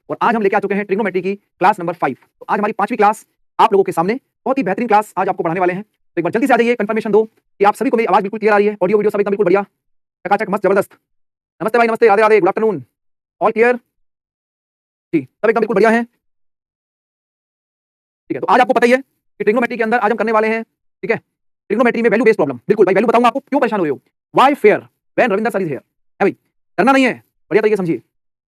और आज हम लेके आ चुके हैं ट्रिग्नोमेट्री की क्लास नंबर 5। तो आज हमारी 5वीं क्लास आप लोगों के सामने, बहुत ही बेहतरीन क्लास आज आपको पढ़ाने वाले हैं। तो एक बार जल्दी से आ जाइए, कंफर्मेशन दो कि आप सभी को मेरी आवाज बिल्कुल क्लियर आ रही है, ऑडियो वीडियो सब एकदम बिल्कुल बढ़िया, चकाचक, मस्त, जबरदस्त। नमस्ते भाई, नमस्ते, Radhe Radhe, good afternoon, all clear जी, सब एकदम बिल्कुल बढ़िया है। ठीक है, तो आज आपको पता ही है कि ट्रिग्नोमेट्री के अंदर आज हम करने वाले हैं, ठीक है, ट्रिग्नोमेट्री में वैल्यू बेस्ड प्रॉब्लम। बिल्कुल भाई, वैल्यू बताऊंगा आपको क्यों परेशान हुए हो, why fair when Ravinder sir is here, है भाई, करना नहीं है, बढ़िया तरीके समझिए।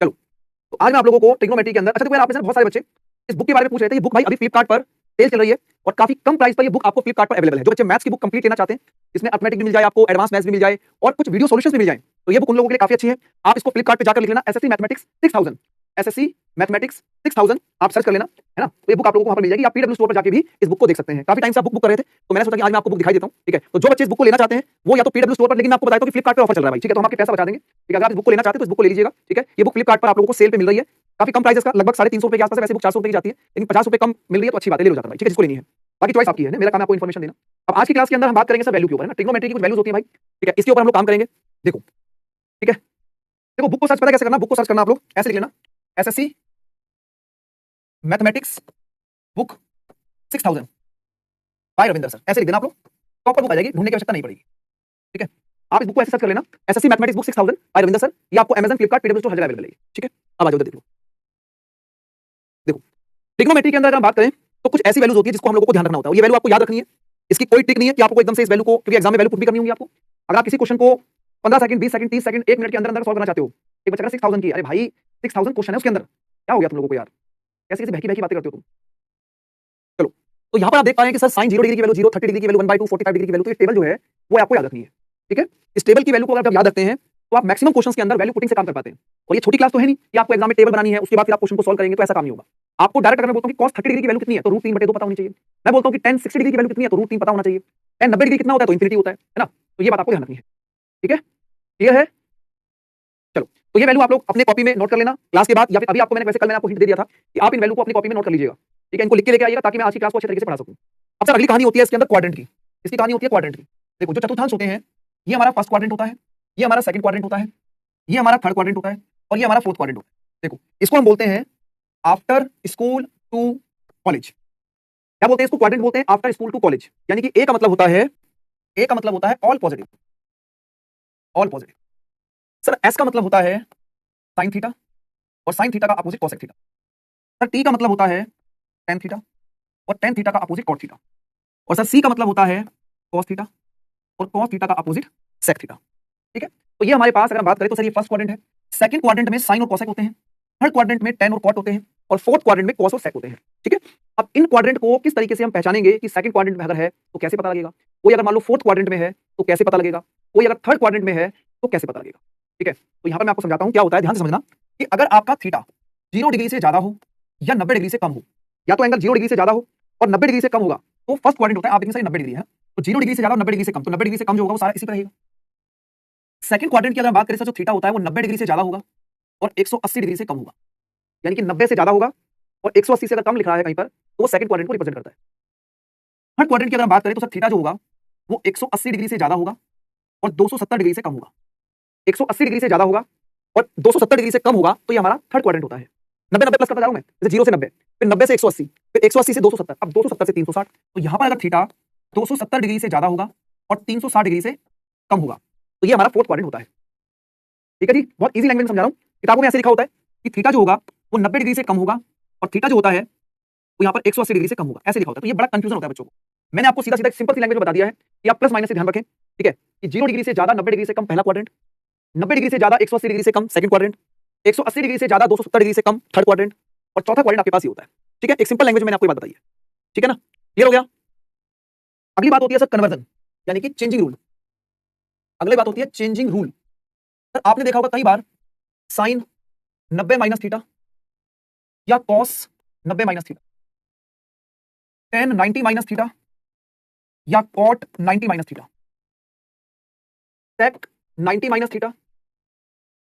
चलो, तो आज मैं आप लोगों को ट्रिग्नोमेट्री के अंदर, अच्छा देखो यार, आप में से बहुत सारे बच्चे इस बुक के बारे में पूछ रहे थे। ये बुक भाई अभी फ्लिपकार्ट पर सेल चल रही है और काफी कम प्राइस पर ये बुक आपको फ्लिपकार्ट पर अवेलेबल है। जो बच्चे मैथ्स की बुक कंप्लीट लेना चाहते हैं, इसमें अर्थमेटिक भी मिल जाए, आपको एडवांस मैथ्स भी मिल जाए और कुछ वीडियो सॉल्यूशंस भी मिल जाए, तो ये बुक उन लोगों के लिए काफी अच्छी है। आप इसको फ्लिपकार्ट पे जाकर लिख लेना एसएससी मैथमेटिक्स 6000, एसएससी मैथमेटिक्स 6000 आप सर्च कर लेना, है ना। तो ये बुक आप लोगों को वहां पर मिल जाएगी। आप पीडब्ल्यू स्टोर पर जाके भी इस बुक को देख सकते हैं। काफी टाइम से आप बुक कर रहे थे, तो मैंने सोचा कि आज मैं आपको बुक दिखाई देता हूं, ठीक है। तो जो बच्चे इस बुक को लेना चाहते हैं वो या तो पीडब्ल्यू स्टोर पर, लेकिन मैं आपको बताता हूं कि फ्लिपकार्ट पे ऑफर चल रहा है भाई, ठीक है, तो हम आपके पैसा बचा देंगे, ठीक है। अगर आप इस बुक को लेना चाहते हैं तो इस बुक को ले लीजिएगा, ठीक है। ये बुक फ्लिपकार्ट पर आप लोगों को सेल पे मिल रही है, काफी कम प्राइस का, लगभग 350 रुपए के आसपास है। वैसे बुक 400 रुपए की जाती है, लेकिन 50 रुपए कम मिल रही है तो अच्छी बात है, ले लो जाता भाई, ठीक है, जिसको लेनी है। बाकी चॉइस आपकी है, मेरा काम है आपको इन्फॉर्मेशन देना। अब आज की क्लास के अंदर हम बात करेंगे सर वैल्यू के ऊपर, है ना। ट्रिग्नोमेट्री की कुछ वैल्यूज होती है भाई, ठीक है, इसके ऊपर हम लोग काम करेंगे। देखो, ठीक है, देखो बुक को सर्च पता कैसे करना, बुक को सर्च करना आप लोग ऐसे लिख लेना, SSC mathematics book 6000 by Ravinder sir, ऐसे लिख देना आप लोग, प्रॉपर बुक आ जाएगी, ढूंढने की आवश्यकता नहीं पड़ेगी, ठीक है। आप इस बुक को ऐसे सर्च कर लेना, SSC mathematics book 6000 by Ravinder sir, ये आपको अमेज़न, फ्लिपकार्ट, पीडब्ल्यू स्टोर हर जगह अवेलेबल है, ठीक है। अब आ जाओ, देख लो, देखो ट्रिग्नोमेट्री के अंदर अगर हम बात करें तो कुछ ऐसी वैल्यूज होती है जिसको हम लोगों को ध्यान रखना होता है। ये वैल्यू आपको याद रखनी है, इसकी कोई ट्रिक नहीं है कि आपको एकदम से इस वैल्यू को, क्योंकि एग्जाम में वैल्यू पुट भी करनी होगी आपको। अगर आप किसी क्वेश्चन को 15 सेकंड, 20 सेकंड, 30 सेकंड, 1 मिनट के अंदर अंदर सॉल्व करना चाहते हो, एक बच्चा 6000 की, अरे भाई 6000 क्वेश्चन है उसके अंदर, क्या हो गया तुम लोगों को यार, कैसे कैसे बहकी बहकी बातें करते हो तुम। चलो, तो यहाँ पर आप देख पा रहे हैं कि सर sin 0 डिग्री की वैल्यू 0, 30 डिग्री की वैल्यू 1/2, 45 डिग्री की वैल्यू, तो ये टेबल जो है वो आपको याद रखनी है, ठीक है। इस टेबल की वैल्यू को अगर आप याद रखते हैं तो आप मैक्सिमम क्वेश्चंस के अंदर वैल्यू पुटिंग से काम कर पाते हैं। और ये छोटी क्लास तो है नहीं कि आपको एग्जाम में टेबल बनानी है उसके बाद फिर आप क्वेश्चन को सॉल्व करेंगे, तो ऐसा काम नहीं होगा। आपको डायरेक्ट अगर मैं बोलता हूं कि cos 30 डिग्री की वैल्यू कितनी है तो √3/2 पता होनी चाहिए। मैं बोलता हूं कि tan 60 डिग्री की वैल्यू कितनी है तो √3 पता होना चाहिए। tan 90 डिग्री कितना होता है तो इंफिनिटी होता है ना। तो ये बात आपको ध्यान रखनी है, ठीक है, क्लियर है। चलो, तो ये वैल्यू आप लोग अपने कॉपी में नोट कर लेना क्लास के बाद, या फिर अभी आपको मैंने वैसे कल मैंने आपको हिंट दे दिया था कि आप इन वैल्यू को अपनी कॉपी में नोट कर लीजिएगा, ठीक है। इनको लिख के लेके आइएगा ताकि मैं आज की क्लास को अच्छे तरीके से पढ़ा सकूं। अब सर अगली कहानी होती है इसके अंदर क्वाड्रेंट की, इसकी कहानी होती है क्वाड्रेंट की। देखो, जो चतुर्थांश होते हैं, ये हमारा फर्स्ट क्वाड्रेंट होता है, ये हमारा सेकंड क्वाड्रेंट होता है, ये हमारा थर्ड क्वाड्रेंट होता है और ये हमारा फोर्थ क्वाड्रेंट होता है। देखो, इसको हम बोलते हैं आफ्टर स्कूल टू कॉलेज। क्या बोलते हैं इसको, क्वाड्रेंट बोलते हैं आफ्टर स्कूल टू कॉलेज। यानी कि ए का मतलब होता है, ए का मतलब होता है all positive, all positive. Sir S का मतलब होता है साइन थीटा और साइन थीटा का opposite cosec theta. Sir T का मतलब होता है टेन थीटा और टेन थीटा का अपोजिट कॉट थीटा। और सर सी का मतलब होता है कॉस थीटा और कॉस थीटा का अपोजिट सेक थीटा, ठीक है। तो ये हमारे पास अगर बात करें तो सर ये फर्स्ट क्वाड्रेंट है, सेकंड क्वाड्रेंट में साइन और कोसेक होते हैं, थर्ड क्वाड्रेंट में टेन और कॉट होते हैं और फोर्थ क्वाड्रेंट में कॉस और सेक होते हैं, ठीक है। अब इन क्वाड्रेंट को किस तरीके से हम पहचानेंगे कि सेकंड क्वाड्रेंट में अगर है तो कैसे पता लगेगा, कोई अगर मान लो फोर्थ क्वाड्रेंट में है तो कैसे पता लगेगा, कोई अगर थर्ड क्वाड्रेंट में है तो कैसे पता लगेगा, ठीक है। तो यहाँ पर मैं आपको समझाता हूँ क्या होता है, ध्यान से समझना कि अगर आपका थीटा 0 डिग्री से ज्यादा हो या 90 डिग्री से कम हो, या तो एंगल 0 डिग्री से ज्यादा हो और 90 डिग्री से कम होगा तो फर्स्ट क्वाड्रेंट होता है। आप देखेंगे सर 90 डिग्री है, तो 0 डिग्री से ज्यादा 90 डिग्री से कम, तो 90 डिग्री से कम जो होगा वो सारा इसी पर रहेगा। सेकंड क्वाड्रेंट की अगर बात करें सर, जो थीटा होता है वो 90 डिग्री से ज्यादा होगा और 180 डिग्री से कम होगा, यानी कि 90 से ज्यादा होगा और 180 से अगर कम लिख रहा है कहीं पर तो वो सेकंड क्वाड्रेंट को रिप्रेजेंट करता है। थर्ड क्वाड्रेंट की अगर बात करें तो सर थीटा जो होगा वो 180 डिग्री से ज्यादा होगा और 270 डिग्री से कम होगा। 180 डिग्री से ज्यादा होगा और 270 डिग्री से कम होगा तो ये हमारा थर्ड क्वाड्रेंट होता है। 90 90 प्लस करता जा रहा हूं मैं, जैसे 0 से 90, फिर 90 से 180, फिर 180 से 270, अब 270 से 360। तो यहां पर अगर थीटा 270 डिग्री से ज्यादा होगा और 360 डिग्री से कम होगा तो ये हमारा फोर्थ क्वाड्रेंट होता है, ठीक है जी। बहुत इजी लैंग्वेज में समझा रहा हूं, किताबों में ऐसे लिखा होता है कि थीटा जो होगा वो 90 डिग्री से कम होगा और थीटा जो होता है वो यहाँ पर 180 डिग्री से कम होगा, ऐसे लिखा होता है। तो ये बड़ा कंफ्यूजन होता है बच्चों को। मैंने आपको सीधा सीधा सिंपल सी लैंग्वेज में बता दिया है कि आप प्लस माइनस से ध्यान रखें, ठीक है, कि 0 डिग्री से ज्यादा 90 डिग्री से कम पहला क्वाड्रेंट, 90 डिग्री से ज्यादा 180 डिग्री से कम सेकंड क्वाड्रेंट, 180 डिग्री से ज्यादा 270 डिग्री से कम थर्ड क्वाड्रेंट और चौथा क्वाड्रेंट आपके पास ही होता है, ठीक है। एक सिंपल लैंग्वेज में मैंने आपको ये बात बताई है, ठीक है ना, क्लियर हो गया। अगली बात होती है सर कन्वर्जन, यानी कि चेंजिंग रूल। अगली बात होती है चेंजिंग रूल। सर आपने देखा होगा कई बार साइन 90 माइनस थीटा या cos 90 minus theta, ten 90 minus theta या कॉट 90 माइनस थीटा, सेक 90 माइनस थीटा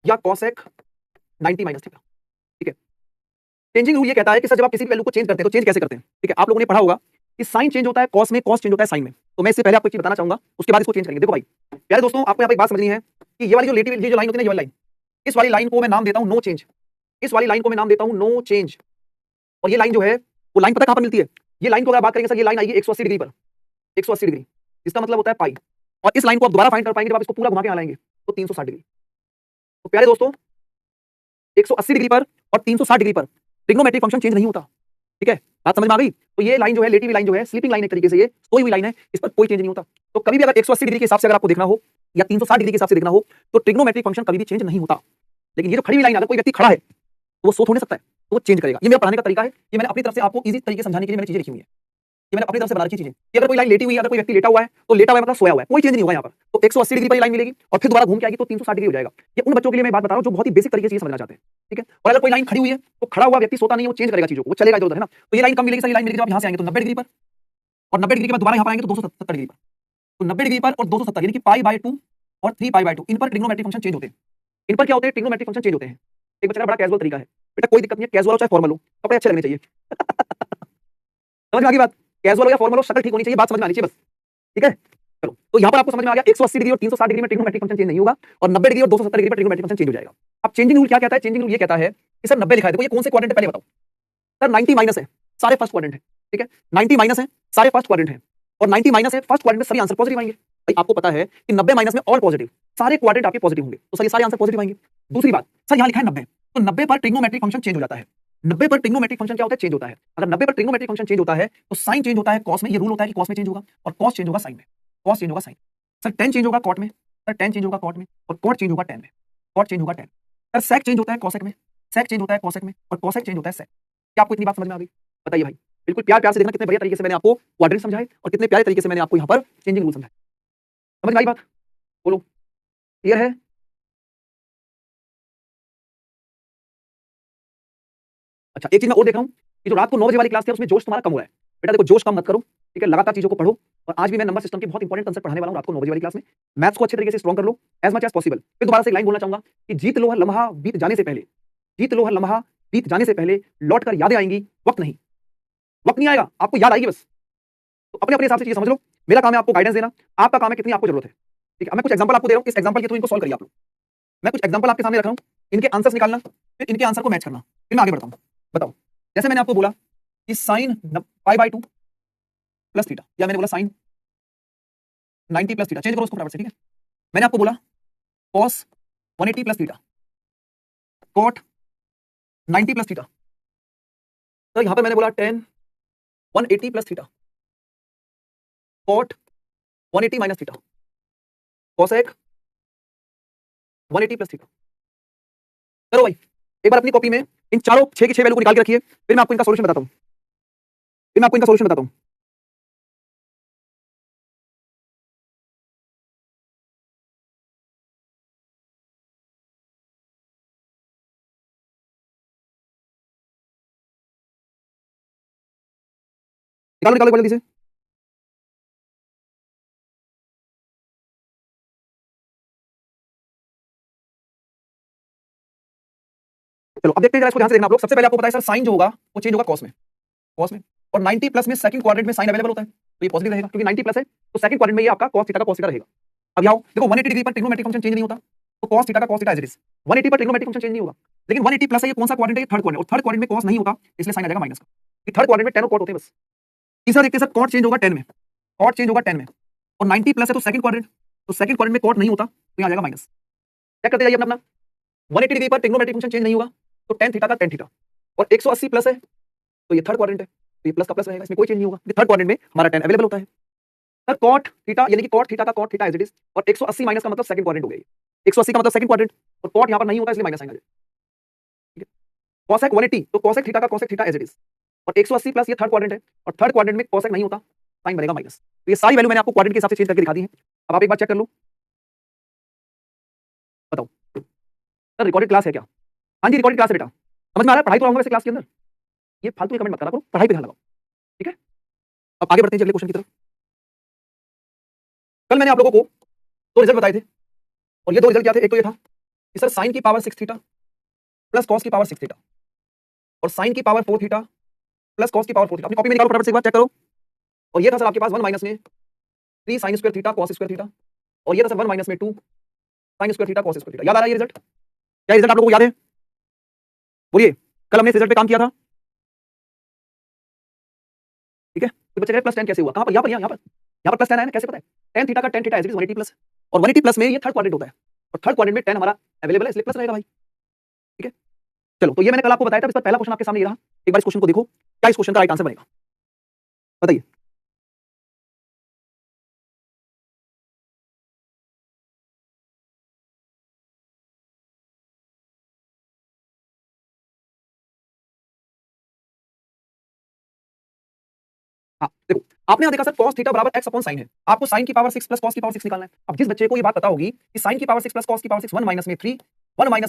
या कॉसेक 90 माइनस थीटा, ठीक है। चेंजिंग रूल ये कहता है कि सर जब आप किसी भी वैल्यू को चेंज करते हैं तो चेंज कैसे करते हैं, ठीक है। आप लोगों ने पढ़ा होगा कि साइन चेंज होता है कॉस में, कॉस चेंज होता है साइन में। तो मैं इससे पहले आपको एक चीज बताना चाहूंगा, उसके बाद इसको चेंज करेंगे। देखो भाई प्यारे दोस्तों, आपको यहाँ पे एक बात समझनी है कि ये वाली जो लाइन होती है ना, ये वाली लाइन, इस वाली लाइन को मैं नाम देता हूं नो चेंज, इस वाली लाइन को मैं नाम देता हूं नो चेंज। और ये लाइन जो है वो लाइन पता कहां पर मिलती है? ये लाइन को अगर बात करेंगे सर, ये लाइन आएगी 180 डिग्री पर, 180 डिग्री। इसका मतलब होता है पाई। और इस लाइन को आप दोबारा फाइंड कर पाएंगे जब आप इसको पूरा घुमा के यहां लाएंगे तो 360 डिग्री। तो प्यारे दोस्तों 180 डिग्री पर और 360 डिग्री पर ट्रिग्नोमेट्रिक फंक्शन चेंज नहीं होता। ठीक है, बात समझ में आ गई? तो ये लाइन जो है, लेटी हुई लाइन जो है, स्लीपिंग लाइन एक तरीके से, ये सोई हुई लाइन है, इस पर कोई चेंज नहीं होता। तो कभी भी अगर 180 डिग्री के हिसाब से अगर आपको देखना हो या 360 डिग्री के हिसाब से देखना हो तो ट्रिग्नोमेट्रिक फंक्शन कभी भी चेंज नहीं होता। लेकिन ये जो खड़ी हुई लाइन, अगर कोई व्यक्ति खड़ा है तो वो सो थोड़ी सकता है, तो वो चेंज करेगा। ये मेरा पढ़ाने का तरीका है, ये मैंने अपनी तरफ से आपको इजी तरीके से समझाने के लिए मैंने चीजें लिखी हुई है। ये मैंने अपनी तरफ से बना रखी चीजें कि अगर कोई लाइन लेटी हुई है, अगर कोई व्यक्ति लेटा हुआ है तो लेटा हुआ है मतलब सोया हुआ है, कोई चेंज नहीं होगा यहाँ पर। तो 180 डिग्री पर ये लाइन मिलेगी और फिर दोबारा घूम के आएगी तो 360 डिग्री हो जाएगा। ये उन बच्चों के लिए मैं बात बता रहा हूँ जो बहुत ही बेसिक तरीके से समझना चाहते हैं। ठीक है, और अगर कोई लाइन खड़ी हुई है तो खड़ा हुआ व्यक्ति सोता नहीं है, वो चेंज करेगा चीजों को, वो चलेगा इधर-उधर, है ना। तो ये लाइन कब मिलेगी सर? ये लाइन मिलेगी जब आप यहाँ से आएंगे तो 90 डिग्री पर, और 90 डिग्री के बाद दोबारा यहाँ पर आएंगे तो 270 डिग्री पर। तो 90 डिग्री पर और 270 यानी कि π/2 और 3π/2 इन पर ट्रिग्नोमेट्रिक फंक्शन चेंज होते हैं। इन पर क्या होते हैं? ट्रिग्नोमेट्रिक फंक्शन चेंज होते हैं। एक बच्चा बड़ा कैजुअल तरीका है, बेटा कोई दिक्कत नहीं है, कैजुअल हो चाहे फॉर्मल हो, कपड़े अच्छे लगने चाहिए। समझ में आ गई बात? कैजुअल हो या फॉर्मल हो, शक्ल ठीक होनी चाहिए, बात समझ में आनी चाहिए बस। ठीक है, चलो तो यहाँ पर आपको समझ में आ गया 180 डिग्री और 360 डिग्री में ट्रिग्नोमेट्रिक फंक्शन चेंज नहीं होगा, और 90 डिग्री और 270 डिग्री में ट्रिग्नोमेट्रिक फंक्शन चेंज हो जाएगा। अब चेंजिंग रूल क्या कहता है? चेंजिंग रूल ये कहता है कि सर 90 लिखा है, देखो ये कौन से क्वाड्रेंट है पहले बताओ। सर 90 माइनस है, सारे फर्स्ट क्वाड्रेंट है। ठीक है, 90 माइनस है, सारे फर्स्ट क्वाड्रेंट है, और 90 माइनस है, फर्स्ट क्वाड्रेंट में सभी आंसर पॉजिटिव आएंगे। भाई आपको पता है कि 90 माइनस में ऑल पॉजिटिव, सारे क्वाड्रेंट आपके पॉजिटिव होंगे, तो सर ये सारे आंसर पॉजिटिव आएंगे। दूसरी बात, सर यहाँ लिखा है 90, तो 90 पर ट्रिग्नोमेट्रिक फंक्शन चेंज हो जाता है। 90 पर ट्रिग्नोमेट्रिक फंक्शन क्या होता है? चेंज होता है। अगर 90 पर ट्रिग्नोमेट्रिक फंक्शन चेंज होता है तो साइन चेंज होता है कॉस में। ये रूल होता है कि कॉस में चेंज होगा और कॉस चेंज होगा साइन में, कॉस चेंज होगा साइन। सर tan चेंज होगा कॉट में, सर tan चेंज होगा कॉट में, और कॉट चेंज होगा tan में, कॉट चेंज होगा tan। सर sec चेंज होता है कॉसेक में, sec चेंज होता है कॉसेक में, और कॉसेक चेंज होता है sec। क्या आपको इतनी बात समझ में आ गई? बताइए भाई, बिल्कुल प्यार प्यार से देखना कितने बढ़िया तरीके से मैंने आपको क्वाड्रेंट समझाए और कितने प्यारे तरीके से मैंने आपको यहाँ पर चेंजिंग रूल समझाए। समझ में आई बात? बोलो, क्लियर है? अच्छा, एक चीज मैं और देख रहा हूँ कि जो रात को 9 बजे वाली क्लास थी उसमें जोश तुम्हारा कम हुआ है। बेटा देखो, जोश कम मत करो, ठीक है, लगातार चीजों को पढ़ो। और आज भी मैं नंबर सिस्टम के बहुत इंपॉर्टेंट कंसेप्ट पढ़ाने वाला हूँ रात को 9 बजे वाली क्लास में। मैथ्स को अच्छे तरीके से स्ट्रॉन्ग कर लो एज मच एज पॉसिबल। फिर दोबारा से एक लाइन बोलना चाहूंगा कि जीत लो हर लम्हा बीत जाने से पहले, जीत लो हर लम्हा बीत जाने से पहले, लौट कर यादें आएंगी, वक्त नहीं। वक्त नहीं आएगा, आपको याद आएगी बस। तो अपने अपने हिसाब से चीजें समझ लो। मेरा काम है आपको गाइडेंस देना, आपका काम है कितनी आपको जरूरत है। ठीक है, मैं कुछ एग्जांपल आपको दे रहा हूँ, इस एग्जांपल के थ्रू इनको सॉल्व करिए आप लोग। मैं कुछ एग्जांपल आपके सामने रख रहा हूँ, इनके आंसर्स निकालना, फिर इनके आंसर को मैच करना, फिर मैं आगे बढ़ता हूँ। बताओ, जैसे मैंने आपको बोला कि साइन π/2 प्लस थीटा, या मैंने बोला साइन 90 प्लस थीटा, चेंज करो उसको फटाफट से। ठीक है, मैंने आपको बोला cos 180 plus theta, cot 90 plus theta. तो यहां पर मैंने बोला tan 180 plus theta, cot 180 minus theta, cosec 180 plus theta. चलो भाई, एक बार अपनी कॉपी में इन चारों 6 की 6 वैल्यू को निकाल के रखिए, फिर मैं आपको इनका सॉल्यूशन बताता हूं। निकालो निकालो जल्दी से। चलो अब देखते हैं, इसको ध्यान से देखना आप लोग। सबसे पहले आपको पता है सर साइन जो होगा वो चेंज होगा कॉस में, कॉस में। और 90 प्लस में सेकंड क्वाड्रेंट में साइन अवेलेबल होता है, तो ये पॉजिटिव रहेगा क्योंकि 90 प्लस है, तो सेकंड क्वाड्रेंट में ये आपका cos थीटा का cos थीटा रहेगा। अब यहाँ देखो 180 डिग्री पर ट्रिग्नोमेट्रिक फंक्शन चेंज नहीं होता, तो cos थीटा का cos theta as it is. 180 पर ट्रिग्नोमेट्रिक फंक्शन चेंज नहीं होगा, लेकिन 180 प्लस है, ये कौन सा क्वाड्रेंट है? ये थर्ड क्वाड्रेंट, और थर्ड क्वाड्रेंट में cos नहीं होता, इसलिए साइन आ जाएगा माइनस का। ये थर्ड क्वाड्रेंट में tan और cot होते हैं बस। तीसरा देखते हैं सर, cot चेंज होगा tan में, cot चेंज होगा tan में, और 90 प्लस है तो सेकंड क्वाड्रेंट, तो सेकंड क्वाड्रेंट में cot नहीं होता, तो यहाँ आ जाएगा माइनस। चेक करते जाइए अपना अपना। 180 डिग्री पर ट्रिग्नोमेट्रिक फंक्शन चेंज नहीं होगा, तो tan थीटा का tan थीटा, और 180 प्लस है तो ये थर्ड क्वाड्रेंट है, तो ये प्लस का प्लस रहेगा, इसमें कोई चेंज नहीं होगा। थर्ड क्वाड्रेंट में हमारा tan अवेलेबल होता है। सर cot थीटा यानी कि cot थीटा का cot theta as it is, और 180 माइनस का मतलब सेकंड क्वाड्रेंट हो गया। 180 का मतलब सेकंड क्वाड्रेंट, और cot यहां पर नहीं होता इसलिए माइनस आएगा। ठीक है, cosec 180 तो cosec थीटा का cosec theta as it is, और 180 प्लस ये थर्ड क्वाड्रेंट है, और थर्ड क्वाड्रेंट में cosec नहीं होता, साइन बनेगा माइनस। तो ये सारी वैल्यू मैंने आपको क्वाड्रेंट के हिसाब से चेंज करके दिखा दी है। अब आप एक बार चेक कर लो, बताओ सर रिकॉर्डेड क्लास है क्या? हाँ जी रिकॉर्डेड क्लास है बेटा, समझ में आ रहा है? पढ़ाई तो आऊंगा वैसे क्लास के अंदर, ये फालतू के कमेंट मत करा करो, पढ़ाई पे ध्यान लगाओ। ठीक है, अब आगे बढ़ते हैं अगले क्वेश्चन की तरफ। कल मैंने आप लोगों को दो रिजल्ट बताए थे, और ये दो रिजल्ट क्या थे? एक तो ये था कि सर साइन की पावर 6 थीटा प्लस कॉस की पावर 6 थीटा, और साइन की पावर 4 थीटा प्लस कॉस की पावर 4 थीटा। अपनी कॉपी में निकालो फटाफट से एक बार चेक करो। और ये था सर आपके पास 1 माइनस में 3 sine square theta cos square theta, और ये था सर 1 माइनस में 2 sine square theta cos square theta. याद आ रहा है ये रिजल्ट? क्या रिजल्ट आप लोगों को याद है? बोलिए, कल हमने इस रिजल्ट पे काम किया था, ठीक है? तो बच्चे कह रहे प्लस 10 कैसे हुआ? कहां पर? यहां पर प्लस 10 आया ना, कैसे पता है? tan थीटा का tan theta as it is 180 plus, और 180 प्लस में ये थर्ड क्वाड्रेंट होता है, और थर्ड क्वाड्रेंट में tan हमारा अवेलेबल है, इसलिए प्लस रहेगा भाई, ठीक है? चलो, तो ये मैंने कल आपको बताया था, इस पर पहला क्वेश्चन आपके सामने ये रहा। एक बार इस क्वेश्चन को देखो, क्या इस क्वेश्चन का राइट आंसर बनेगा? बताइए। हाँ, देखो, आपने यहाँ देखा सर cos थीटा बराबर x अपॉन sin है, आपको sin की पावर 6 प्लस cos की पावर 6 निकालना है। अब जिस बच्चे को ये बात पता होगी कि sin की पावर 6 प्लस cos की पावर 6 1 माइनस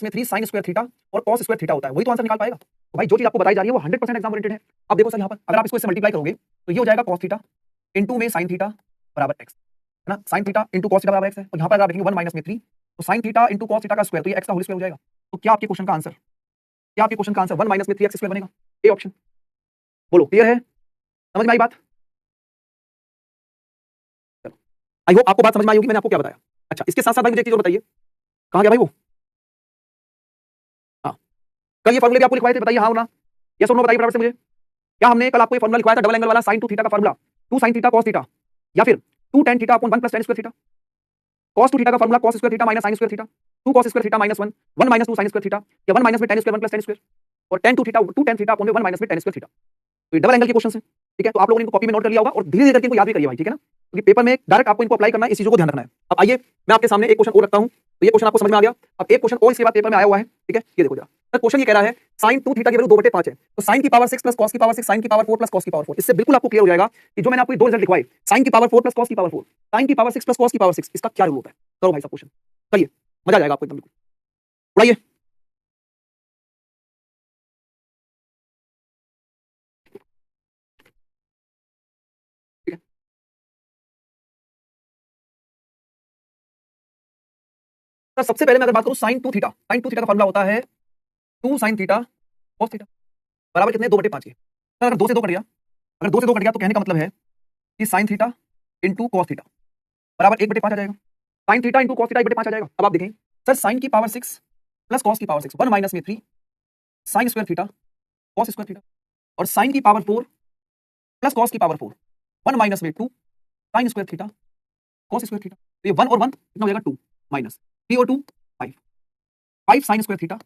में 3 sin स्क्वायर थीटा और cos स्क्वायर थीटा होता है, वही तो आंसर निकाल पाएगा। तो भाई जो चीज आपको बताई जा रही है वो 100% एग्जाम ओरिएंटेड है। अब देखो सर यहाँ पर अगर आप इसको इससे मल्टीप्लाई करोगे तो ये हो जाएगा cos थीटा इनटू में sin थीटा बराबर x, है ना? sin theta into cos theta बराबर x है, और यहाँ पर अगर आप देखेंगे 1 माइनस में 3, तो sin theta into cos theta का स्क्वायर, तो ये x का होल स्क्वायर हो जाएगा। तो क्या आपके क्वेश्चन का आंसर, 1 माइनस में 3x स्क्वायर बनेगा, ए ऑप्शन। बोलो, क्लियर है? समझ में आई बात? आई होप आपको बात समझ में आई होगी, मैंने आपको क्या बताया। अच्छा, इसके साथ साथ भाई मुझे एक चीज और बताइए, कहां गया भाई वो? हाँ, कल ये फॉर्मूले भी आपको लिखवाए थे, बताइए हाँ ना, यस और नो बताइए फटाफट से मुझे। क्या हमने कल आपको ये फॉर्मूला लिखवाया था डबल एंगल वाला, sin 2 थीटा का formula 2 sin theta cos theta, या फिर 2 tan theta upon 1 plus tan square theta, cos 2 theta का formula cos square theta minus sin square theta, 2 cos square theta minus 1 1 minus 2 sin square theta, या 1 minus में tan square 1 plus tan square, और tan 2 theta 2 tan theta upon में 1 minus में tan square theta. तो ये double angle के question है, ठीक है? तो आप लोगों ने इनको कॉपी में नोट कर लिया होगा, और धीरे धीरे करके इनको याद भी करिए भाई, ठीक है ना? क्योंकि पेपर में डायरेक्ट आपको इनको अप्लाई करना है, इस चीजों को ध्यान रखना है। अब आइए मैं आपके सामने एक क्वेश्चन और रखता हूं, तो ये क्वेश्चन आपको समझ में आ गया। अब एक क्वेश्चन और इसके बाद पेपर में आया हुआ है, ठीक है? ये देखो जरा, सर क्वेश्चन ये कह रहा है sin 2 थीटा की वैल्यू 2/5 है, तो sin की पावर 6 प्लस cos की पावर 6 sin की पावर 4 प्लस cos की पावर 4। इससे बिल्कुल आपको क्लियर हो जाएगा कि जो मैंने आपको ये दो रिजल्ट लिखवाए, sin की पावर 4 प्लस cos की पावर 4, sin की पावर 6 प्लस cos की पावर 6, इसका क्या रूल होता है? करो भाई सब क्वेश्चन, करिए, मजा आ जाएगा आपको एकदम बिल्कुल। उड़ाइए। ठीक है, सर सबसे पहले मैं अगर बात करूं sin 2 थीटा, sin 2 थीटा का फॉर्मूला होता है 2 sin थीटा cos थीटा बराबर कितने? 2/5 के। सर अगर 2 से 2 कट गया, अगर 2 से 2 कट गया तो कहने का मतलब है कि sin theta into cos theta बराबर 1/5 आ जाएगा। sin theta into cos theta 1/5 आ जाएगा। अब आप देखें सर, sin की पावर 6 प्लस cos की पावर 6, 1 माइनस में 3 sin square theta cos square theta, और sin की पावर 4 प्लस cos की पावर 4, 1 माइनस में 2 sin square theta cos square theta. तो ये 1 और 1 कितना हो जाएगा? 2 माइनस 3 और 2 5, 5 sin square theta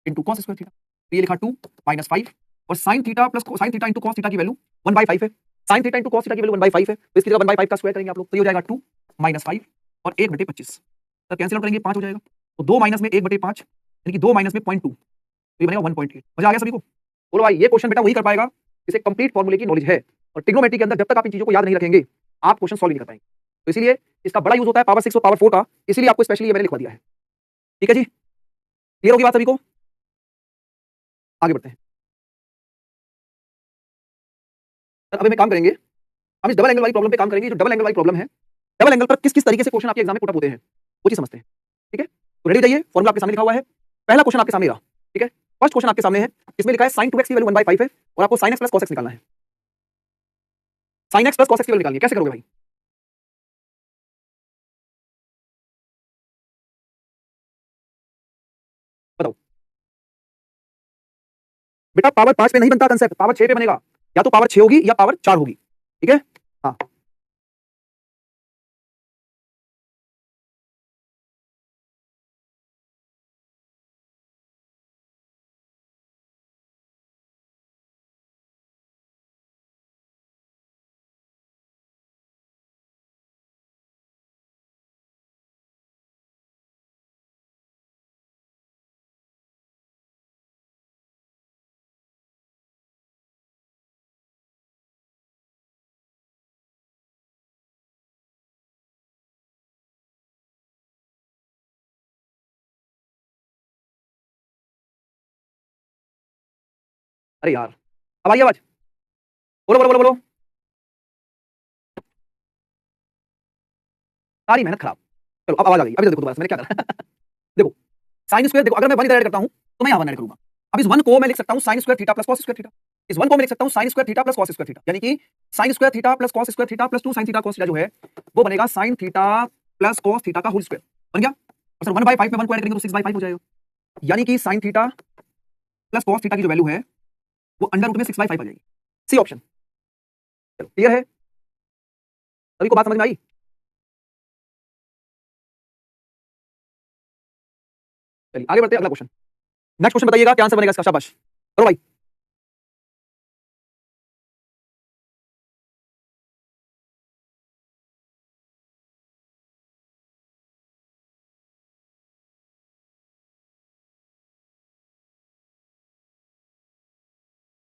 into cos square theta. तो ये लिखा 2 माइनस 5, और sin theta plus sin theta into cos theta की वैल्यू 1/5 है, sin theta into cos theta की वैल्यू 1/5 है, तो इसकी जगह 1/5 का स्क्वायर करेंगे आप लोग, तो ये हो जाएगा 2 माइनस 5 और 1/25। सर कैंसिल आउट करेंगे 5 हो जाएगा, तो 2 माइनस में 1/5 यानी कि 2 माइनस में 0.2, तो ये बनेगा 1.8। मजा आ गया सभी को? बोलो भाई, ये क्वेश्चन बेटा वही कर पाएगा इसे कंप्लीट फॉर्मूले की नॉलेज है, और ट्रिग्नोमेट्री के अंदर जब तक आप इन चीजों को याद नहीं रखेंगे आप क्वेश्चन सॉल्व नहीं कर पाएंगे। तो इसीलिए इसका बड़ा यूज होता है पावर 6 और पावर 4 का, इसीलिए आपको स्पेशली ये मैंने लिखवा दिया है। ठीक है जी, क्लियर होगी बात सभी को? आगे बढ़ते हैं। सर अभी मैं काम करेंगे, हम इस डबल एंगल वाली प्रॉब्लम पे काम करेंगे। जो डबल एंगल वाली प्रॉब्लम है, डबल एंगल पर किस किस तरीके से क्वेश्चन आपके एग्जाम में पुट अप होते हैं वो चीज समझते हैं, ठीक है? तो रेडी हो जाइए, फॉर्मूला आपके सामने लिखा हुआ है, पहला क्वेश्चन आपके सामने रहा, ठीक है? फर्स्ट क्वेश्चन आपके सामने है, इसमें लिखा है sin 2x की वैल्यू 1/5 है, और आपको sin x plus cos x निकालना है। sin x plus cos x की वैल्यू निकालनी है, कैसे करोगे भाई? बताओ बेटा, पावर 5 पे नहीं बनता कंसेप्ट, पावर 6 पे बनेगा, या तो पावर 6 होगी या पावर 4 होगी, ठीक है? हाँ, अरे यार, अब आई आवाज? बोलो बोलो बोलो बोलो, सारी मेहनत खराब। चलो अब आवाज आ गई, अभी तो देखो दोबारा से मैंने क्या करा। देखो साइन स्क्वायर, देखो अगर मैं 1 इधर ऐड करता हूं तो मैं यहां 1 ऐड करूंगा। अब इस 1 को मैं लिख सकता हूं sin square theta plus cos square theta, इस 1 को मैं लिख सकता हूं sin square theta plus cos square theta, यानी कि sin square theta plus cos square theta plus 2 sin theta cos theta जो है वो बनेगा sin theta plus cos theta का होल स्क्वायर, बन गया। और सर 1/5 में 1 को ऐड करेंगे तो 6/5 हो जाएगा, यानी कि sin theta plus cos theta की जो वैल्यू है वो अंडर रूट में 6/5 आ जाएगी। C option. चलो क्लियर है, सभी को बात समझ में आई? चलिए आगे बढ़ते हैं, अगला क्वेश्चन। नेक्स्ट क्वेश्चन बताइएगा क्या आंसर बनेगा इसका, शाबाश करो भाई।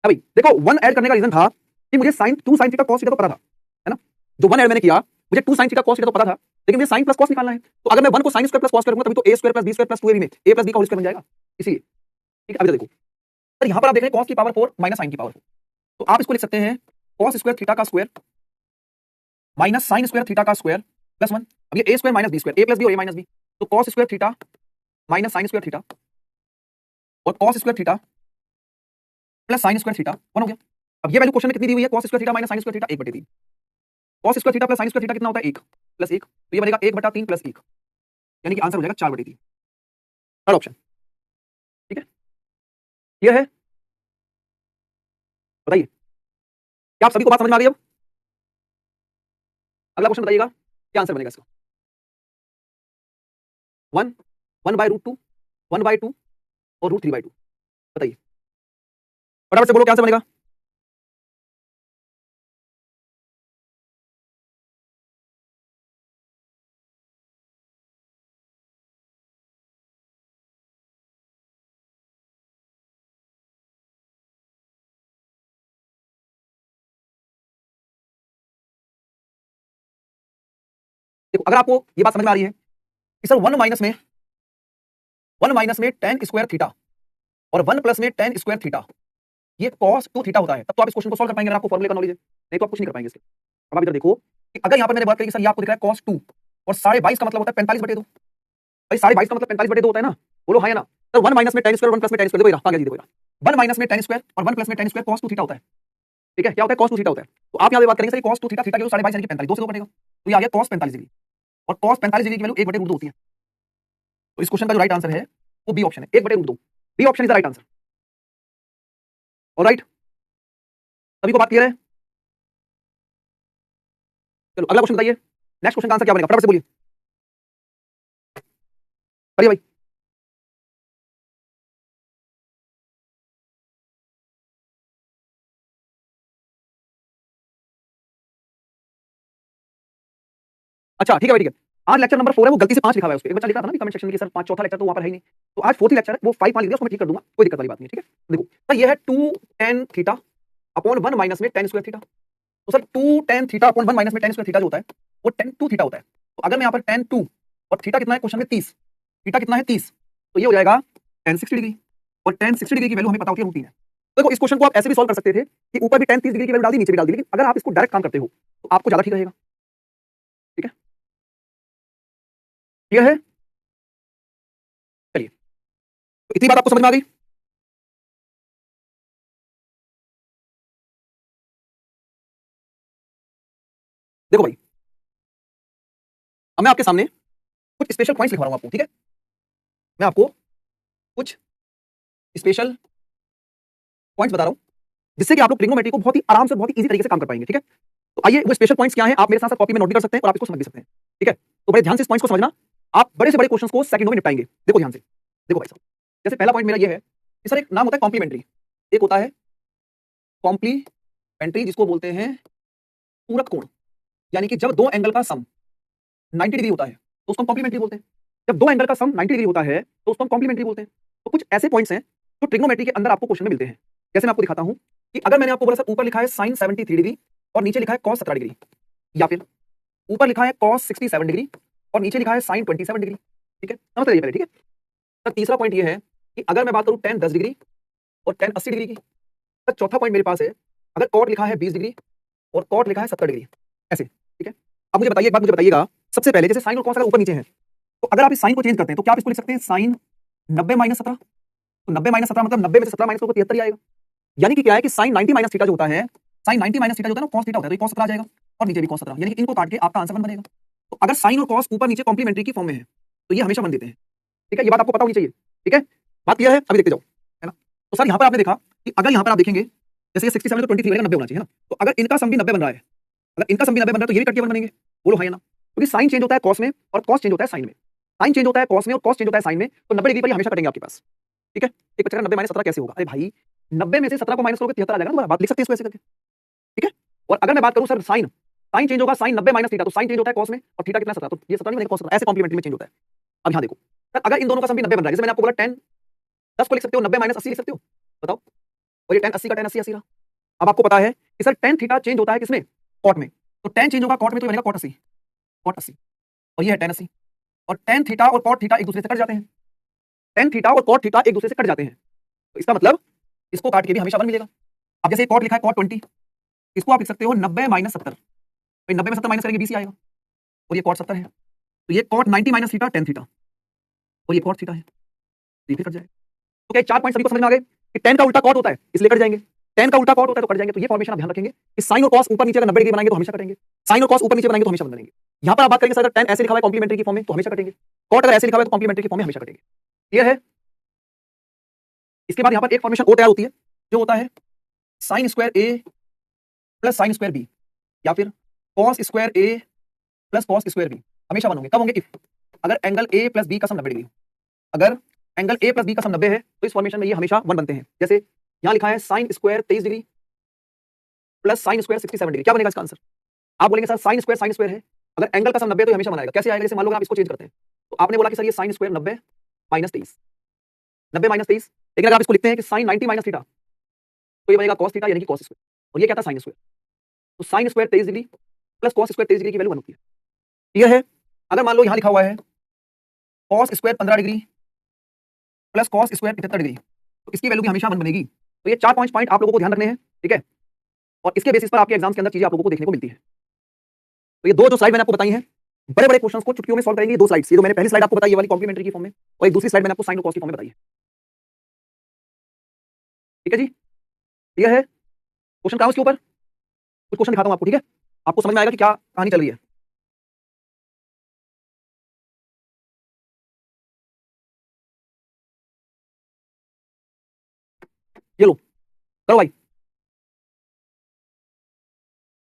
अभी देखो, वन ऐड करने का रीजन था कि मुझे sine 2 sin theta cos theta तो पता था, है ना? जो वन ऐड मैंने किया, मुझे 2 sin थीटा cos थीटा तो पता था, लेकिन मुझे sin प्लस cos निकालना है। तो अगर मैं 1 को sin स्क्वायर प्लस cos करूंगा तभी तो a square plus b square plus 2ab में a प्लस b का होल स्क्वायर बन जाएगा। इसीलिए ठीक है, अभी तो देखो सर, यहां पर आप देख रहे हैं cos की पावर 4 माइनस sin की पावर 4, तो आप इसको लिख सकते हैं cos स्क्वायर थीटा का square minus sin square theta का स्क्वायर प्लस 1। अब ये a square minus b square, a plus b और a माइनस b, तो cos square theta minus sin square theta और cos square theta plus sin square theta 1 हो गया। अब ये वैल्यू क्वेश्चन में कितनी दी हुई है, cos square theta minus sin square theta 1/3। cos square theta plus sin square theta कितना होता है, 1 प्लस 1, तो ये बनेगा 1/3 प्लस 1, यानी कि आंसर हो जाएगा 4/3। Third option. ठीक है, ये है, बताइए क्या आप सभी को बात समझ में आ गई? अब अगला क्वेश्चन बताइएगा क्या आंसर बनेगा इसका। 1 1/√2 1/2 और √3/2, बताइए फटाफट से बोलो क्या आंसर बनेगा। देखो अगर आपको ये बात समझ में आ रही है कि सर 1 माइनस में tan स्क्वायर थीटा और 1 प्लस में tan स्क्वायर थीटा ये cos 2 थीटा होता है, तब तो आप इस क्वेश्चन को सॉल्व कर पाएंगे अगर आपको फॉर्मूले का नॉलेज है, नहीं तो आप कुछ नहीं कर पाएंगे इसके। अब आप इधर देखो कि अगर यहां पर मैंने बात करी कि सर ये आपको दिख रहा है cos 2 और 22.5 का मतलब होता है 45/2। भाई 22.5 का मतलब 45/2 होता है ना, बोलो हाँ या ना? सर 1 माइनस में tan स्क्वायर 1 प्लस में tan स्क्वायर, देखो आ गया जी, देखो 1 माइनस में tan स्क्वायर और 1 प्लस में tan स्क्वायर cos 2 थीटा होता है। ठीक है, क्या होता है, cos 2 थीटा होता है। तो आप यहां पे बात करेंगे सर cos 2 थीटा, थीटा की 22.5 यानी कि 45, 2 से 2 कटेगा, तो ये आ गया cos 45 डिग्री, और cos 45 डिग्री की वैल्यू 1/√2 होती है। तो इस क्वेश्चन का जो राइट आंसर है वो बी ऑप्शन है, 1/√2। B option is the right answer. Alright, सभी को बात क्लियर है? चलो अगला क्वेश्चन बताइए, नेक्स्ट क्वेश्चन का आंसर क्या बनेगा, फटाफट से बोलिए। अरे भाई अच्छा ठीक है भाई, ठीक है। आज लेक्चर नंबर 4 है, वो गलती से 5 लिखा हुआ है उसपे, एक बच्चा लिखा था ना कमेंट सेक्शन में कि सर 5 चौथा लेक्चर तो वहां पर है ही नहीं, तो आज 4th लेक्चर है, वो 5 मान लीजिए, उसको मैं ठीक कर दूंगा, कोई दिक्कत वाली बात नहीं है। ठीक है, देखो सर ये है 2 tan थीटा अपॉन 1 माइनस में tan स्क्वायर थीटा, तो sir 2 tan theta upon 1 minus में tan स्क्वायर थीटा जो होता है वो tan 2 थीटा होता है। तो अगर मैं यहाँ पर tan 2 और थीटा कितना है क्वेश्चन में 30, थीटा कितना है 30, तो ये हो जाएगा tan 60 डिग्री, और tan 60 डिग्री की वैल्यू हमें पता होती है √3 है। तो देखो इस क्वेश्चन को आप ऐसे भी सॉल्व कर सकते थे कि ऊपर भी tan 30 डिग्री की वैल्यू डाल दी, नीचे भी डाल दी, लेकिन अगर आप इसको डायरेक्ट काम करते हो तो आपको ज्यादा ठीक रहेगा। ठीक है, क्लियर है? चलिए, तो इतनी बात आपको समझ में आ गई। देखो भाई, अब मैं आपके सामने कुछ स्पेशल पॉइंट्स लिखवा रहा हूं आपको। ठीक है, मैं आपको कुछ स्पेशल पॉइंट्स बता रहा हूं जिससे कि आप लोग ट्रिग्नोमेट्री को बहुत ही आराम से, बहुत ही इजी तरीके से काम कर पाएंगे। ठीक है, तो आइए वो स्पेशल पॉइंट्स क्या हैं, आप मेरे साथ साथ कॉपी में नोट भी कर सकते हैं और आप इसको समझ भी सकते हैं। ठीक है, तो बड़े ध्यान से इस पॉइंट्स को समझना, आप बड़े से बड़े क्वेश्चंस को सेकंडों में निपटाएंगे। देखो ध्यान से, देखो भाई साहब, जैसे पहला पॉइंट मेरा ये है कि सर एक नाम होता है कॉम्प्लीमेंट्री, एक होता है कॉम्प्लीमेंट्री जिसको बोलते हैं पूरक कोण, यानी कि जब दो एंगल का सम 90 डिग्री होता है तो उसको हम कॉम्प्लीमेंट्री बोलते हैं। जब दो एंगल का सम 90 डिग्री होता है तो उसको हम कॉम्प्लीमेंट्री बोलते हैं। तो कुछ ऐसे पॉइंट्स हैं जो ट्रिग्नोमेट्री के अंदर आपको क्वेश्चन में मिलते हैं। जैसे मैं आपको दिखाता हूं कि अगर मैंने आपको बोला सर ऊपर लिखा है sin 73 डिग्री और नीचे लिखा है cos 17 डिग्री, या फिर ऊपर लिखा है cos 67 डिग्री और नीचे लिखा है sin 27 डिग्री। ठीक है, समझ लीजिए पहले। ठीक है, सर तीसरा पॉइंट ये है कि अगर मैं बात करूं tan 10 डिग्री और tan 80 डिग्री की, सर चौथा पॉइंट मेरे पास है अगर cot लिखा है 20 डिग्री और cot लिखा है 70 डिग्री, ऐसे। ठीक है, अब मुझे बताइए, एक बात मुझे बताइएगा सबसे पहले, जैसे साइन और कॉस अगर ऊपर नीचे है तो अगर आप इस साइन को चेंज करते हैं तो क्या आप इसको लिख सकते हैं साइन 90 माइनस 17, तो 90 माइनस 17 मतलब 90 में से 17 माइनस 73 ही आएगा। यानी कि क्या है कि साइन 90 माइनस थीटा जो होता है, साइन 90 माइनस थीटा जो होता है ना cos थीटा होता है, तो ये cos 17 आ जाएगा और नीचे भी cos 17, यानी कि इनको काट के आपका आंसर 1 बनेगा। तो अगर साइन और cos ऊपर नीचे कॉम्प्लीमेंट्री की फॉर्म में है तो ये हमेशा 1 देते हैं। ठीक है, ये बात आपको पता होनी चाहिए। ठीक है, बात क्लियर है? अभी देखते जाओ, है ना? तो सर यहाँ पर आपने देखा कि अगर यहाँ पर आप देखेंगे जैसे ये 67 तो 23 बनेगा, 90 होना चाहिए ना। तो अगर इनका सम भी 90 बन रहा है, अगर इनका सम भी 90 बन रहा है तो ये भी कट के 1 बनेंगे। बोलो हाँ या ना? क्योंकि साइन चेंज होता है कॉस में और कॉस चेंज होता है साइन में। साइन चेंज होता है कॉस में और कॉस चेंज होता है साइन में, तो 90 डिग्री पर ये हमेशा कटेंगे आपके पास। ठीक है, एक बच्चा 90 माइनस 17 कैसे होगा? अरे भाई 90 में से 17 को माइनस करोगे 73 आ जाएगा ना, बात लिख सकते हैं इसको ऐसे करके। ठीक है, और अगर मैं बात करूं सर साइन, साइन चेंज होगा साइन 90 माइनस थीटा, तो साइन चेंज होता है कॉस में और थीटा कितना 17, तो ये 17 नहीं बनेगा कॉस 17, ऐसे कॉम्प्लीमेंट्री में चेंज होता है। अब यहां देखो सर, अगर इन दोनों का सम भी 90 बन रहा है, जैसे मैंने आपको बोला 10 10 को लिख सकते हो, 90 माइनस 80 लिख सकते हो, बताओ। और ये 10 80 का 10 80 80 रहा। अब आपको पता है कि सर tan थीटा चेंज होता है किसमें? कॉट में। तो tan चेंज होगा कॉट में, तो बनेगा कॉट 80, कॉट 80, और ये है tan 80। और tan थीटा और कॉट थीटा एक दूसरे से कट जाते हैं। tan थीटा और कॉट थीटा एक दूसरे से कट जाते हैं, तो इसका मतलब इसको काट के भी हमेशा 1 मिलेगा। अब जैसे कॉट लिखा है कॉट 20, इसको आप लिख सकते हो 90 माइनस 70, भाई 90 में 70 माइनस करेंगे 20 ही आएगा, और ये कॉट 70 है, तो ये cot 90 minus theta tan theta, और ये कॉट थीटा है, तो ये फिर कट जाएगा। तो क्या 4 पॉइंट सभी को समझ में आ गए कि tan का उल्टा कॉट होता है इसलिए कट जाएंगे, tan का उल्टा कॉट होता है तो कट जाएंगे। तो ये फॉर्मेशन आप ध्यान रखेंगे कि साइन और कॉस ऊपर नीचे अगर 90 डिग्री बनाएंगे तो हमेशा कटेंगे, साइन और कॉस ऊपर नीचे बनाएंगे तो हमेशा बनेंगे। यहां पर आप बात करेंगे सर tan ऐसे लिखा हुआ है कॉम्प्लीमेंट्री की फॉर्म में तो हमेशा कटेंगे, कॉट अगर ऐसे लिखा हुआ है तो कॉम्प्लीमेंट्री की फॉर्म में हमेशा कटेंगे। क्लियर है? इसके बाद यहां पर एक फॉर्मेशन और तैयार होती है जो होता है साइन स्क्वायर ए प्लस साइन स्क्वायर बी, या फिर कॉस स्क्वायर ए प्लस कॉस स्क्वायर बी, हमेशा 1 होंगे। कब होंगे? इफ अगर एंगल ए प्लस बी का सम 90 डिग्री, अगर एंगल ए प्लस बी का सम 90 है तो इस फॉर्मेशन में ये हमेशा 1 बनते हैं। जैसे यहां लिखा है sign square 23 degree plus sine square 67 degree, क्या बनेगा इसका आंसर? आप बोलेंगे सर साइन स्क्वायर है, अगर एंगल का सम 90 है तो ये हमेशा बनाएगा। कैसे आएगा? जैसे मान लो आप इसको चेंज करते हैं, तो आपने बोला कि सर ये साइन स्क्वायर 90 माइनस 23, 90 माइनस 23, लेकिन अगर आप इसको लिखते हैं कि साइन 90 माइनस थीटा, तो ये बनेगा कॉस थीटा यानी कि कॉस स्क्वायर, और ये क्या था? Sine square. तो sine square 23 degree plus cos square 23 degree की वैल्यू 1 होती है। क्लियर है? अगर मान लो यहां लिखा हुआ है cos square 15 degree plus cos square 75 degree, तो इसकी वैल्यू भी हमेशा 1 बनेगी। तो ये 4 पॉइंट आप लोगों को ध्यान रखने हैं, ठीक है, और इसके बेसिस पर आपके एग्जाम्स के अंदर चीजें आप लोगों को देखने को मिलती है। तो ये दो जो स्लाइड मैंने आपको बताई हैं, बड़े बड़े क्वेश्चंस को चुटकियों में सॉल्व करेंगे। 2 स्लाइड्स, ये तो मैंने पहली स्लाइड आपको बताई ये वाली कॉम्प्लीमेंट्री की फॉर्म में, और एक दूसरी स्लाइड मैंने आपको साइन और कॉस की फॉर्म में बताई है। ठीक है जी, क्लियर है? क्वेश्चन कहां उसके ऊपर कुछ क्वेश्चन दिखाता हूं आपको, ठीक है, आपको समझ में आएगा कि क्या कहानी चल रही है। ये लो, करो भाई।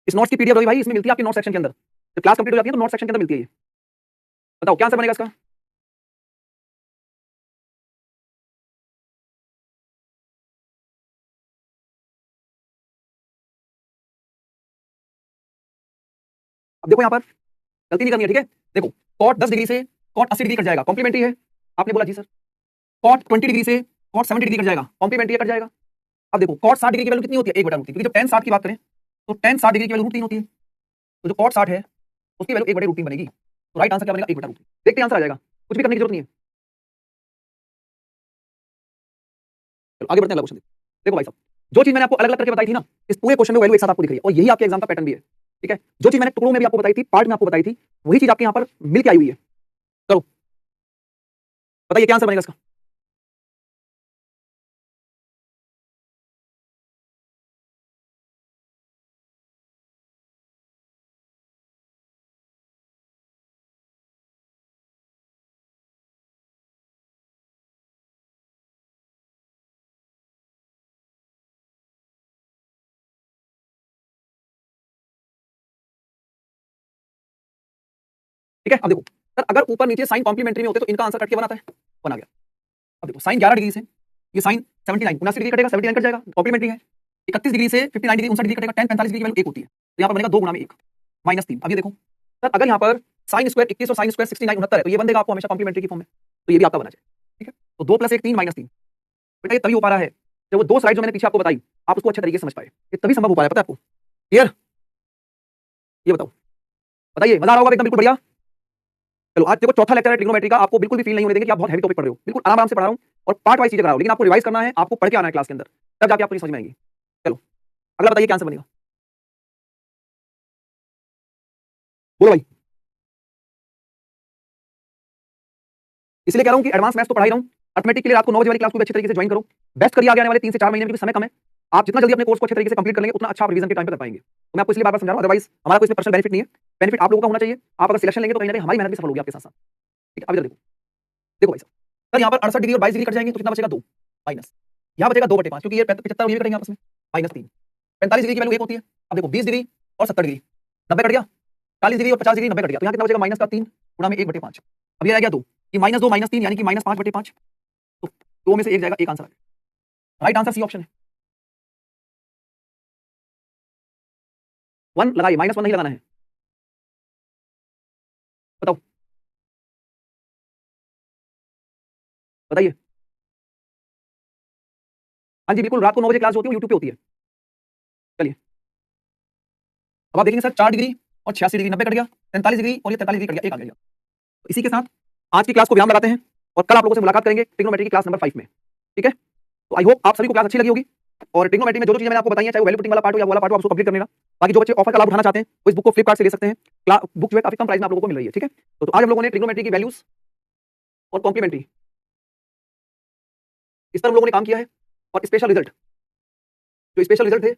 इस नोट्स की पीडीएफ रवि भाई इसमें मिलती है आपके नोट सेक्शन के अंदर, जब क्लास कंप्लीट हो जाती है तो नोट सेक्शन के अंदर मिलती है। ये बताओ क्या आंसर बनेगा इसका? अब देखो यहां पर गलती नहीं करनी है, ठीक है। देखो कॉट 10 डिग्री से कॉट 80 डिग्री कट जाएगा, कॉम्प्लीमेंट्री है। आपने बोला जी सर। कॉट 20 डिग्री से कॉट 70 डिग्री कट जाएगा, कॉम्प्लीमेंट्री है, कट जाएगा। अब देखो कॉट 60 डिग्री की वैल्यू कितनी होती है? 1/√3, क्योंकि जब tan 60 की बात करें तो tan 60 डिग्री की वैल्यू √3 होती है, तो जो कॉट 60 है उसकी वैल्यू 1/√3 बनेगी। तो राइट आंसर क्या बनेगा? 1/√3। देखते हैं आंसर आ जाएगा, कुछ भी करने की जरूरत नहीं है। चलो आगे बढ़ते हैं अगला क्वेश्चन। देखो भाई साहब, जो चीज मैंने आपको अलग अलग करके बताई थी ना, इस पूरे क्वेश्चन में वैल्यू एक साथ आपको दिख रही है, और यही आपके एग्जाम का पैटर्न भी है। ठीक है, जो चीज मैंने टुकड़ों में भी आपको बताई थी, पार्ट में आपको बताई थी, वही चीज आपके यहाँ पर मिल के आई हुई है। करो, बताइए क्या आंसर बनेगा इसका? ठीक है, अब देखो सर, अगर ऊपर नीचे साइन कॉम्प्लीमेंट्री में होते तो इनका आंसर कट के बनाता है, बना गया। अब देखो साइन 11 डिग्री से ये साइन 79 79 डिग्री कटेगा, 79 कट जाएगा, कॉम्प्लीमेंट्री है। 31 डिग्री से 59 डिग्री 59 डिग्री कटेगा, tan 45 डिग्री की वैल्यू 1 होती है, तो यहाँ पर बनेगा 2 गुणा में 1 -3। अब ये देखो सर, अगर यहाँ पर साइन स्क्वायर 21 और साइन स्क्वायर 69 69 है, तो ये बन देगा आपको हमेशा कॉम्प्लीमेंट्री की फॉर्म में, तो ये भी आपका बना जाए। ठीक है, तो 2 + 1 3 -3। बेटा ये तभी हो पा रहा है जब वो 2 स्लाइड जो मैंने पीछे आपको बताई आप उसको अच्छे तरीके से समझ पाए, ये तभी संभव हो पा रहा है, पता है आपको? क्लियर? ये बताओ, बताइए, मजा आ रहा होगा एकदम बिल्कुल बढ़िया। चलो आज देखो चौथा लेक्चर है ट्रिग्नोमेट्री का, आपको बिल्कुल भी फील नहीं होने देंगे कि आप बहुत हैवी टॉपिक पढ़ रहे हो, बिल्कुल आराम से पढ़ा रहा हूं और पार्ट वाइज चीजें करा रहा हूं, लेकिन आपको रिवाइज करना है, आपको पढ़ के आना है क्लास के अंदर, तब जाके आपको समझ में आएगी। चलो अगला बताइए क्या आंसर बनेगा, बोलो भाई। इसलिए कह रहा हूं कि एडवांस मैथ्स तो पढ़ा ही रहा हूं, अर्थमेटिक के लिए रात को 9 बजे वाली क्लास को अच्छे तरीके से ज्वाइन करो, बेस्ट करिए आगे आने वाले 3 से 4 महीने में, क्योंकि समय कम है। आप जितना जल्दी अपने कोर्स को अच्छे तरीके से कंप्लीट कर लेंगे उतना अच्छा आप रिवीजन के टाइम पे कर पाएंगे। तो मैं आपको इसलिए बार-बार समझा रहा हूं, अदरवाइज हमारा कोई इसमें पर्सनल बेनिफिट नहीं है, बेनिफिट आप लोगों का होना चाहिए। आप अगर सिलेक्शन लेंगे तो कहीं ना कहीं हमारी मेहनत भी सफल होगी आपके साथ साथ। ठीक है, अब इधर देखो, देखो भाई साहब, सर यहाँ पर 68 डिग्री और 22 डिग्री कट जाएंगे तो कितना बचेगा? 2 माइनस, यहाँ बचेगा 2/5 क्योंकि ये 75 और ये भी कटेंगे आपस में -3। 45 डिग्री की वैल्यू 1 होती है। अब देखो 20 डिग्री और 70 डिग्री 90 कट गया, 40 डिग्री और 50 डिग्री 90 कट गया, तो यहाँ कितना बचेगा -3 गुणा में 1/5। अब ये आ गया 2 कि -2 -3 यानी कि -5/5। तो 2 में से एक जाएगा, एक आंसर आ गया। राइट आंसर सी ऑप्शन है। 1 लगाइए, -1 नहीं लगाना है। बताओ बताइए। हाँ जी बिल्कुल, रात को 9 बजे क्लास होती है, यूट्यूब पे होती है। चलिए अब आप देखेंगे सर 4 डिग्री और 86 डिग्री 90 कट गया, 43 डिग्री और ये 43 डिग्री कट गया, एक आ गया। तो इसी के साथ आज की क्लास को विराम लगाते हैं और कल आप लोगों से मुलाकात करेंगे ट्रिग्नोमेट्री की क्लास नंबर 5 में। ठीक है, तो आई होप आप सभी को क्लास अच्छी लगी होगी और ट्रिग्नोमेट्री में जो चीजें मैंने आपको बताई है, चाहे वो वैल्यू पुटिंग वाला पार्ट हो या वो वाला पार्ट हो, आप उसको कंप्लीट करने का। बाकी जो बच्चे ऑफर का लाभ उठाना चाहते हैं वो इस बुक को फ्लिपकार्ट से ले सकते हैं। बुक जो है काफी कम प्राइस में आप लोगों को मिल रही है। ठीक है, तो आज हम लोगों ने ट्रिग्नोमेट्री की वैल्यूज और कॉम्प्लीमेंट्री इस पर हम लोगों ने काम किया है और स्पेशल रिजल्ट, जो स्पेशल रिजल्ट थे